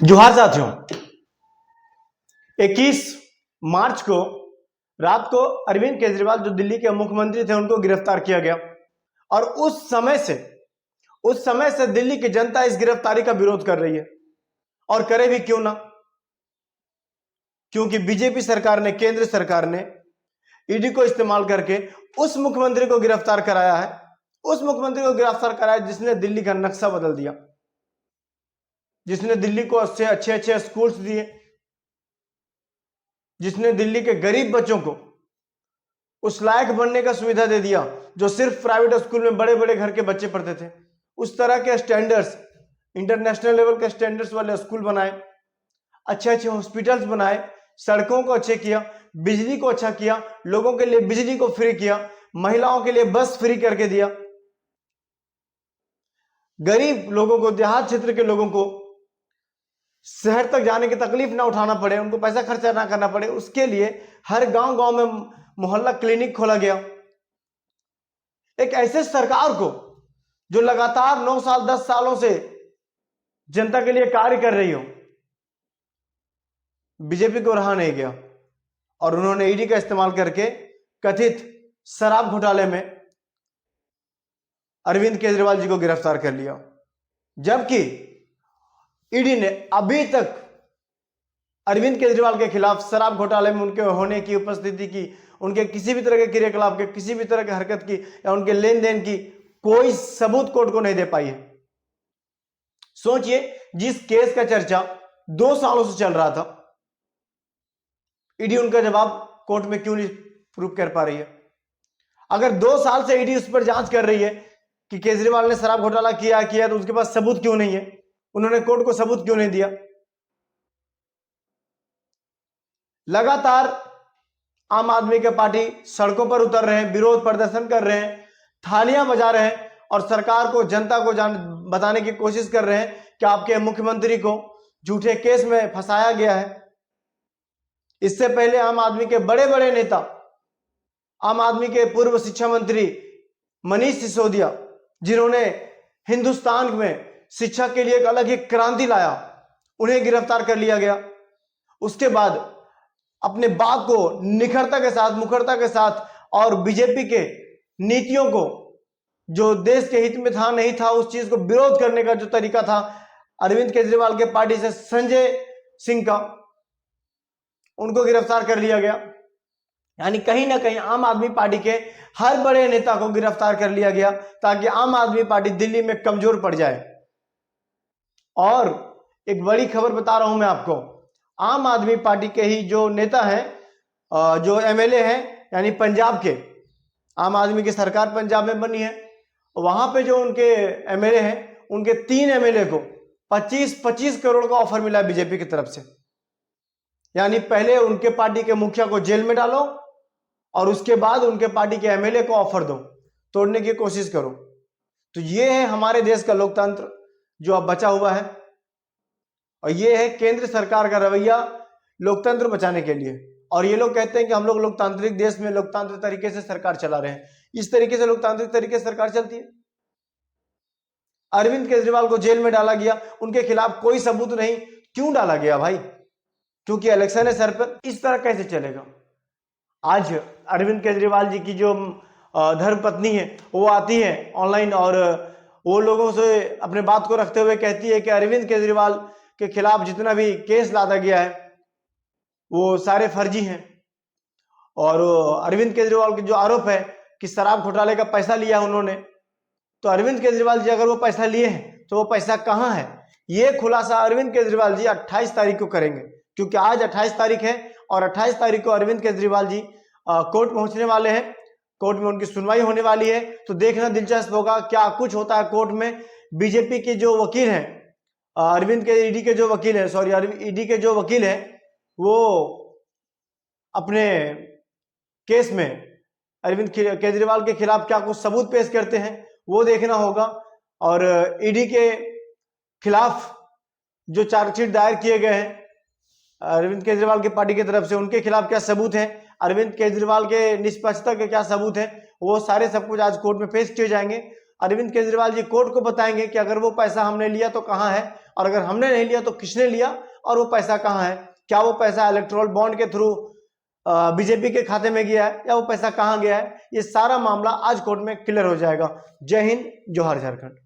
जोहार साथियों, 21 मार्च को रात को अरविंद केजरीवाल जो दिल्ली के मुख्यमंत्री थे उनको गिरफ्तार किया गया। और उस समय से दिल्ली की जनता इस गिरफ्तारी का विरोध कर रही है। और करे भी क्यों ना, क्योंकि बीजेपी सरकार ने, केंद्र सरकार ने ईडी को इस्तेमाल करके उस मुख्यमंत्री को गिरफ्तार कराया है, उस मुख्यमंत्री को गिरफ्तार कराया जिसने दिल्ली का नक्शा बदल दिया, जिसने दिल्ली को अच्छे अच्छे स्कूल्स दिए, जिसने दिल्ली के गरीब बच्चों को उस लायक बनने का सुविधा दे दिया जो सिर्फ प्राइवेट स्कूल में बड़े बड़े घर के बच्चे पढ़ते थे। उस तरह के स्टैंडर्ड्स, इंटरनेशनल लेवल के स्टैंडर्ड्स वाले स्कूल बनाए, अच्छे अच्छे हॉस्पिटल्स बनाए, सड़कों को अच्छे किया, बिजली को अच्छा किया, लोगों के लिए बिजली को फ्री किया, महिलाओं के लिए बस फ्री करके दिया, गरीब लोगों को, देहात क्षेत्र के लोगों को शहर तक जाने की तकलीफ ना उठाना पड़े, उनको पैसा खर्चा ना करना पड़े, उसके लिए हर गांव गांव में मोहल्ला क्लिनिक खोला गया। एक ऐसे सरकार को जो लगातार 9 साल 10 सालों से जनता के लिए कार्य कर रही हो, बीजेपी को रहा नहीं गया और उन्होंने ईडी का इस्तेमाल करके कथित शराब घोटाले में अरविंद केजरीवाल जी को गिरफ्तार कर लिया। जबकि ईडी ने अभी तक अरविंद केजरीवाल के खिलाफ शराब घोटाले में उनके होने की, उपस्थिति की, उनके किसी भी तरह के क्रियाकलाप के, किसी भी तरह की हरकत की या उनके लेन देन की कोई सबूत कोर्ट को नहीं दे पाई है। सोचिए, जिस केस का चर्चा 2 सालों से चल रहा था, ईडी उनका जवाब कोर्ट में क्यों नहीं प्रूव कर पा रही है? अगर 2 साल से ईडी उस पर जांच कर रही है कि केजरीवाल ने शराब घोटाला किया तो उसके पास सबूत क्यों नहीं है? उन्होंने कोर्ट को सबूत क्यों नहीं दिया? लगातार आम आदमी के पार्टी सड़कों पर उतर रहे हैं, विरोध प्रदर्शन कर रहे हैं, थालियां बजा रहे हैं और सरकार को, जनता को बताने की कोशिश कर रहे हैं कि आपके मुख्यमंत्री को झूठे केस में फंसाया गया है। इससे पहले आम आदमी के बड़े बड़े नेता, आम आदमी के पूर्व शिक्षा मंत्री मनीष सिसोदिया, जिन्होंने हिंदुस्तान में शिक्षा के लिए एक अलग ही क्रांति लाया, उन्हें गिरफ्तार कर लिया गया। उसके बाद अपने बात को निखरता के साथ, मुखरता के साथ और बीजेपी के नीतियों को, जो देश के हित में था नहीं था, उस चीज को विरोध करने का जो तरीका था अरविंद केजरीवाल के पार्टी से संजय सिंह का, उनको गिरफ्तार कर लिया गया। यानी कहीं ना कहीं आम आदमी पार्टी के हर बड़े नेता को गिरफ्तार कर लिया गया ताकि आम आदमी पार्टी दिल्ली में कमजोर पड़ जाए। और एक बड़ी खबर बता रहा हूं मैं आपको, आम आदमी पार्टी के ही जो नेता हैं, जो एमएलए हैं, यानी पंजाब के, आम आदमी की सरकार पंजाब में बनी है, वहां पे जो उनके एमएलए हैं, उनके 3 एमएलए को 25-25 करोड़ का ऑफर मिला बीजेपी की तरफ से। यानी पहले उनके पार्टी के मुखिया को जेल में डालो और उसके बाद उनके पार्टी के एमएलए को ऑफर दो, तोड़ने की कोशिश करो। तो ये है हमारे देश का लोकतंत्र जो अब बचा हुआ है, और ये है केंद्र सरकार का रवैया लोकतंत्र बचाने के लिए। और ये लोग कहते हैं कि हम लोग लोकतांत्रिक देश में लोकतांत्रिक तरीके से सरकार चला रहे हैं। इस तरीके से लोकतांत्रिक तरीके से सरकार चलती है? अरविंद केजरीवाल को जेल में डाला गया, उनके खिलाफ कोई सबूत नहीं, क्यों डाला गया भाई? क्योंकि इलेक्शन है सर पर। इस तरह कैसे चलेगा? आज अरविंद केजरीवाल जी की जो धर्मपत्नी है वो आती है ऑनलाइन और वो लोगों से अपने बात को रखते हुए कहती है कि अरविंद केजरीवाल के खिलाफ जितना भी केस लादा गया है वो सारे फर्जी हैं। और अरविंद केजरीवाल के जो आरोप है कि शराब घोटाले का पैसा लिया उन्होंने, तो अरविंद केजरीवाल जी अगर वो पैसा लिए हैं तो वो पैसा कहां है? ये खुलासा अरविंद केजरीवाल जी 28 तारीख को करेंगे, क्योंकि आज 28 तारीख है और 28 तारीख को अरविंद केजरीवाल जी कोर्ट पहुंचने वाले हैं। कोर्ट में उनकी सुनवाई होने वाली है, तो देखना दिलचस्प होगा क्या कुछ होता है कोर्ट में। बीजेपी के जो वकील हैं, अरविंद के ईडी के जो वकील हैं, सॉरी ईडी के जो वकील हैं, वो अपने केस में अरविंद केजरीवाल के खिलाफ क्या कुछ सबूत पेश करते हैं वो देखना होगा। और ईडी के खिलाफ जो चार्जशीट दायर किए गए हैं अरविंद केजरीवाल की पार्टी की तरफ से, उनके खिलाफ क्या सबूत हैं, अरविंद केजरीवाल के निष्पक्षता के क्या सबूत हैं, वो सारे सब कुछ आज कोर्ट में पेश किए जाएंगे। अरविंद केजरीवाल जी कोर्ट को बताएंगे कि अगर वो पैसा हमने लिया तो कहां है और अगर हमने नहीं लिया तो किसने लिया और वो पैसा कहाँ है, क्या वो पैसा इलेक्टोरल बॉन्ड के थ्रू बीजेपी के खाते में गया है या वो पैसा कहाँ गया है, ये सारा मामला आज कोर्ट में क्लियर हो जाएगा। जय हिंद, जोहार झारखंड।